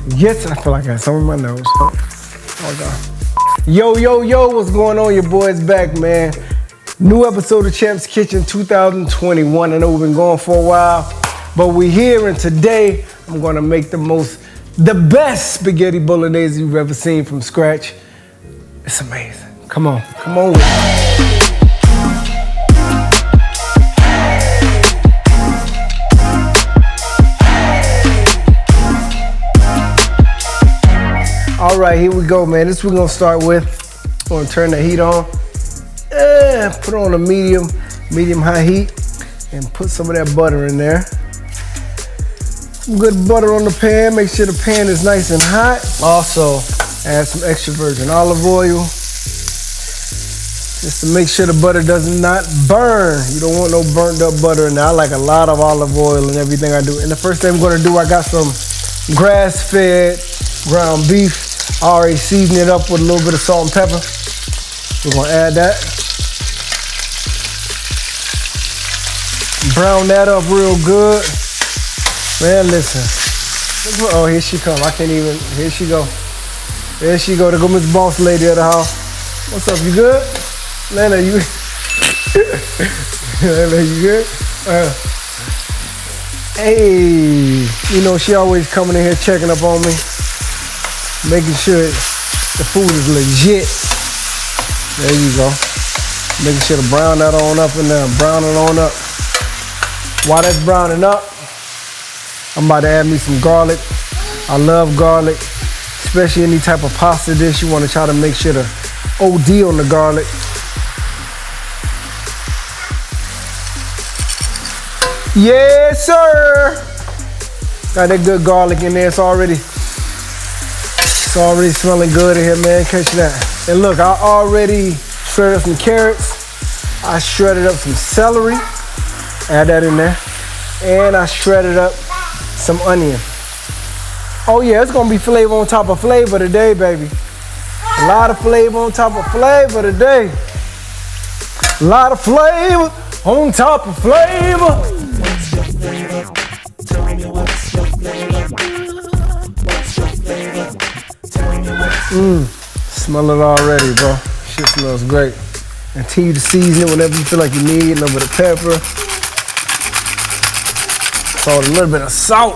Yes, I feel like I got some in my nose. Oh, God. Yo, what's going on? Your boy's back, man. New episode of Champ's Kitchen 2021. I know we've been going for a while, but we're here, and today I'm gonna make the best spaghetti bolognese you've ever seen from scratch. It's amazing. Come on with me. All right, here we go, man. This we're gonna start with. I'm gonna turn the heat on. Put on a medium-high heat, and put some of that butter in there. Some good butter on the pan. Make sure the pan is nice and hot. Also, add some extra virgin olive oil, just to make sure the butter does not burn. You don't want no burnt up butter in there. I like a lot of olive oil in everything I do. And the first thing I'm gonna do, I got some grass-fed ground beef. I already seasoned it up with a little bit of salt and pepper. We're gonna add that. Brown that up real good. Man, listen. Oh, here she come. I can't even. Here she go. There she go. There go Miss Boss Lady of the house. What's up? You good? Lena, you? Lena, you good? Hey, you know she always coming in here checking up on me, making sure the food is legit. There you go. Making sure to brown that on up in there. Brown it on up. While that's browning up, I'm about to add me some garlic. I love garlic, especially any type of pasta dish. You want to try to make sure to OD on the garlic. Yes, sir. Got that good garlic in there. It's already smelling good in here, man. Catch that. And look, I already shredded up some carrots. I shredded up some celery. Add that in there. And I shredded up some onion. Oh yeah, it's gonna be flavor on top of flavor today, baby. A lot of flavor on top of flavor today. A lot of flavor on top of flavor. What's your flavor? Tell me what's your flavor? What's your flavor? Tell me what's your Smell it already, bro. Shit smells great. Continue to season it whenever you feel like you need. A little bit of pepper. Throw a little bit of salt.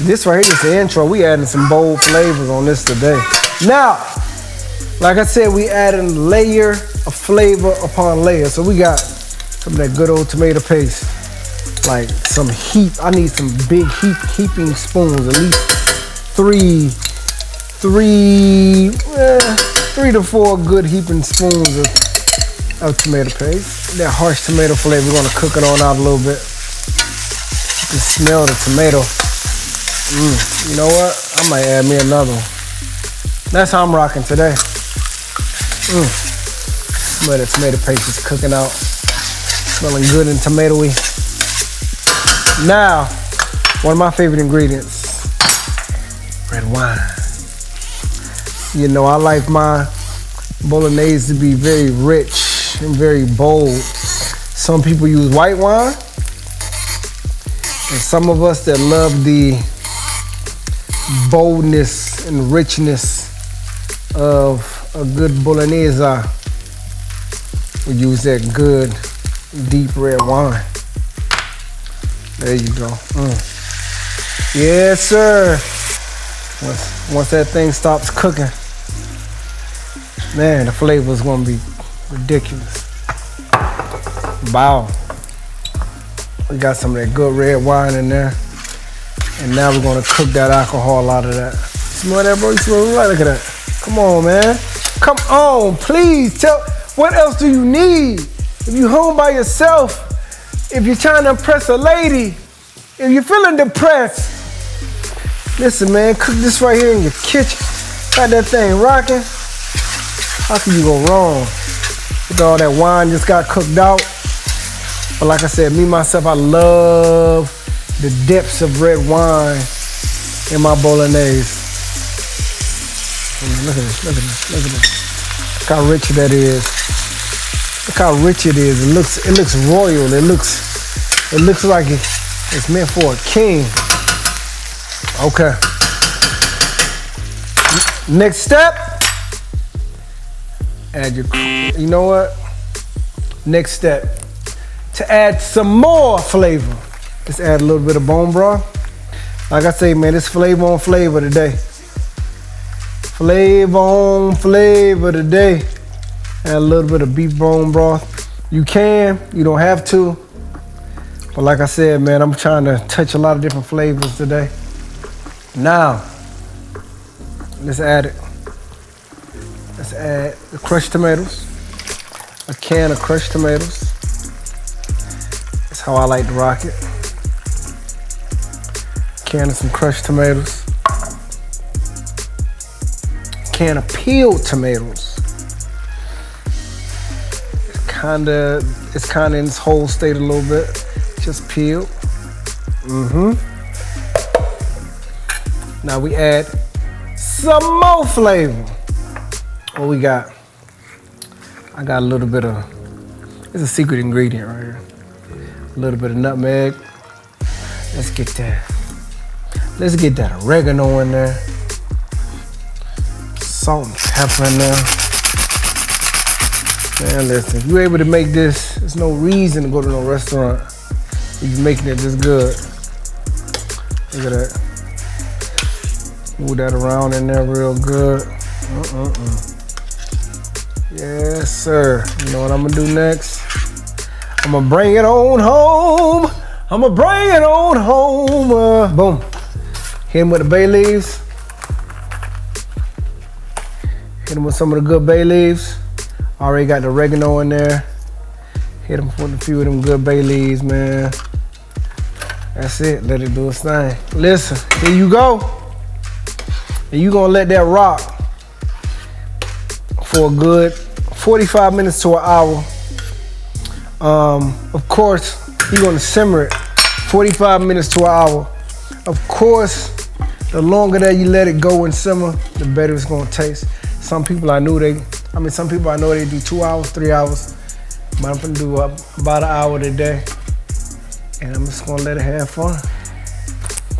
This right here is the intro. We adding some bold flavors on this today. Now, like I said, we adding layer of flavor upon layer. So we got some of that good old tomato paste. Like some heap. I need some big heaping spoons. At least three to four good heaping spoons of tomato paste. That harsh tomato flavor, we're gonna cook it on out a little bit. You can smell the tomato. You know what? I might add me another one. That's how I'm rocking today. Smell that tomato paste is cooking out. Smelling good and tomatoey. Now, one of my favorite ingredients, red wine. You know, I like my bolognese to be very rich and very bold. Some people use white wine, and some of us that love the boldness and richness of a good bolognese, we use that good deep red wine. There you go. Yes, sir. Once that thing stops cooking, man, the flavor is gonna be ridiculous. Wow. We got some of that good red wine in there. And now we're gonna cook that alcohol out of that. Smell that, bro? You smell it right? Look at that. Come on, man. Come on, please. What else do you need? If you're home by yourself, if you're trying to impress a lady, if you're feeling depressed, listen, man, cook this right here in your kitchen. Got that thing rocking. How can you go wrong? With all that wine just got cooked out. But like I said, me, myself, I love the depths of red wine in my bolognese. Look at this, look at this, look at this. Look how rich that is. Look how rich it is. It looks royal. It looks like it's meant for a king. Okay. Next step, add your, you know what? Next step, to add some more flavor. Let's add a little bit of bone broth. Like I say, man, it's flavor on flavor today. Flavor on flavor today. Add a little bit of beef bone broth. You can, you don't have to. But like I said, man, I'm trying to touch a lot of different flavors today. Now, let's add it. Let's add the crushed tomatoes. A can of crushed tomatoes. That's how I like to rock it. Can of some crushed tomatoes. Can of peeled tomatoes. It's kinda in its whole state a little bit. Just peeled. Now we add some more flavor. What we got? I got a little bit of, it's a secret ingredient right here. A little bit of nutmeg. Let's get that. Let's get that oregano in there. Salt and pepper in there. Man, listen, if you're able to make this, there's no reason to go to no restaurant if you're making it this good. Look at that. Move that around in there real good. Yes, sir. You know what I'm gonna do next? I'm gonna bring it on home. I'm gonna bring it on home. Boom. Hit him with the bay leaves. Hit him with some of the good bay leaves. Already got the oregano in there. Hit him with a few of them good bay leaves, man. That's it. Let it do its thing. Listen, here you go. And you gonna let that rock for a good 45 minutes to an hour. Of course, you're gonna simmer it 45 minutes to an hour. Of course, the longer that you let it go and simmer, the better it's gonna taste. Some people I know they do 2 hours, 3 hours, but I'm gonna do about an hour today. And I'm just gonna let it have fun.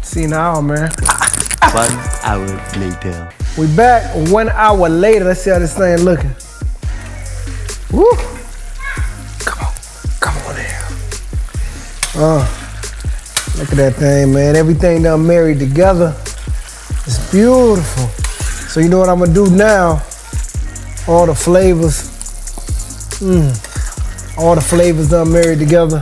See you in an hour, man. 1 hour later. We back 1 hour later. Let's see how this thing looking. Woo! Come on there. Look at that thing, man. Everything done married together. It's beautiful. So you know what I'm gonna do now? All the flavors. All the flavors done married together.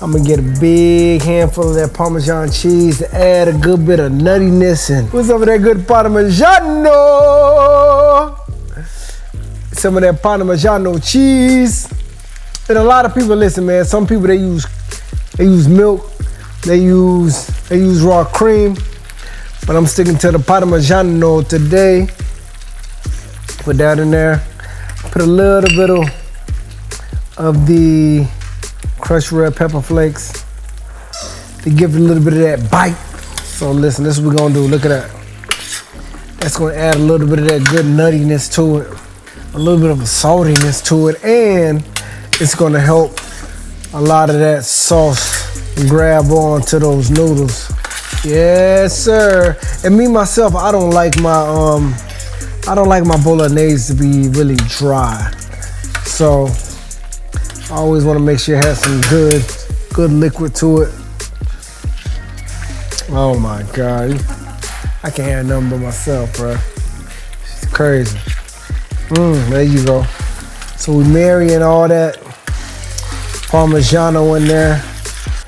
I'm gonna get a big handful of that Parmesan cheese to add a good bit of nuttiness and what's up with that good Parmigiano? Some of that Parmigiano cheese. And a lot of people, listen, man, some people they use milk, they use raw cream, but I'm sticking to the Parmigiano today. Put that in there. Put a little bit of the crushed red pepper flakes to give it a little bit of that bite. So listen, this is what we're gonna do. Look at that. That's gonna add a little bit of that good nuttiness to it, a little bit of a saltiness to it, and it's gonna help a lot of that sauce grab on to those noodles. Yes, sir. And me myself, I don't like my bolognese to be really dry. So I always want to make sure it has some good liquid to it. Oh my God, I can't have nothing but myself, bro. It's crazy. There you go. So we marrying all that Parmigiano in there.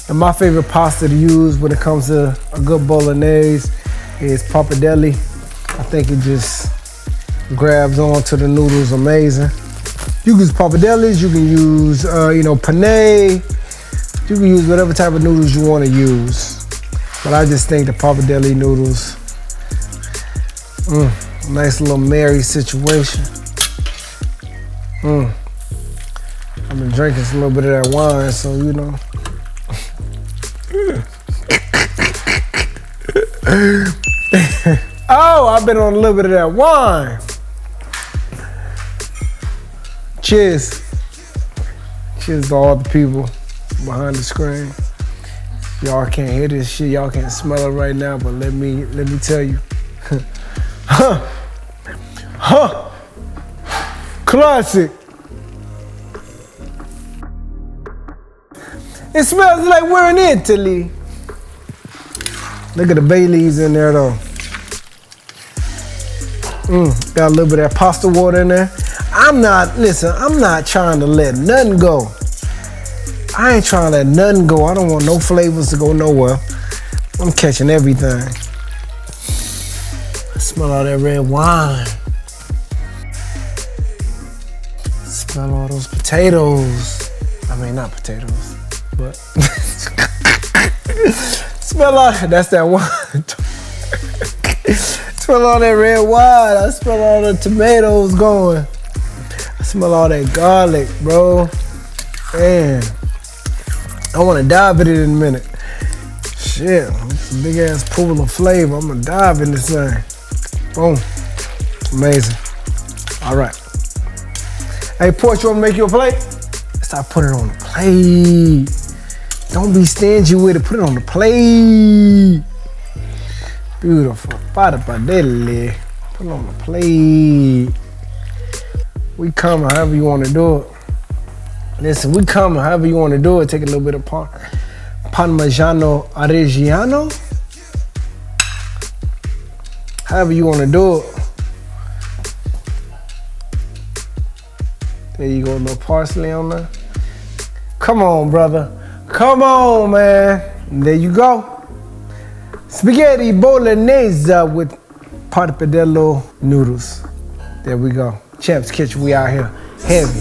And my favorite pasta to use when it comes to a good bolognese is pappardelle. I think it just grabs onto the noodles amazing. You can use pappardelles, you can use penne, you can use whatever type of noodles you want to use. But I just think the pappardelle noodles, nice little marry situation. I've been drinking a little bit of that wine, so you know. Oh, I've been on a little bit of that wine. Cheers. Cheers to all the people behind the screen. Y'all can't hear this shit. Y'all can't smell it right now, but let me tell you. Huh. Huh. Classic. It smells like we're in Italy. Look at the bay leaves in there though. Got a little bit of that pasta water in there. I'm not trying to let nothing go. I ain't trying to let nothing go. I don't want no flavors to go nowhere. I'm catching everything. I smell all that red wine. Smell all those potatoes. I mean, not potatoes, but smell all, that's that wine. Smell all that red wine. I smell all the tomatoes going. I smell all that garlic, bro. Man, I want to dive in it in a minute. Shit, it's a big ass pool of flavor. I'm gonna dive in this thing. Boom. Amazing. All right. Hey, Porch, you wanna make you a plate? Stop putting it on the plate. Don't be stingy with it. Put it on the plate. Beautiful. Put it on the plate. We coming however you want to do it. Listen, we coming however you want to do it. Take a little bit of Parmigiano Reggiano. However you want to do it. There you go, a little parsley on there. Come on, brother. Come on, man. And there you go. Spaghetti bolognese with pappardelle noodles. There we go. Champ's Kitchen, we out here. Heavy.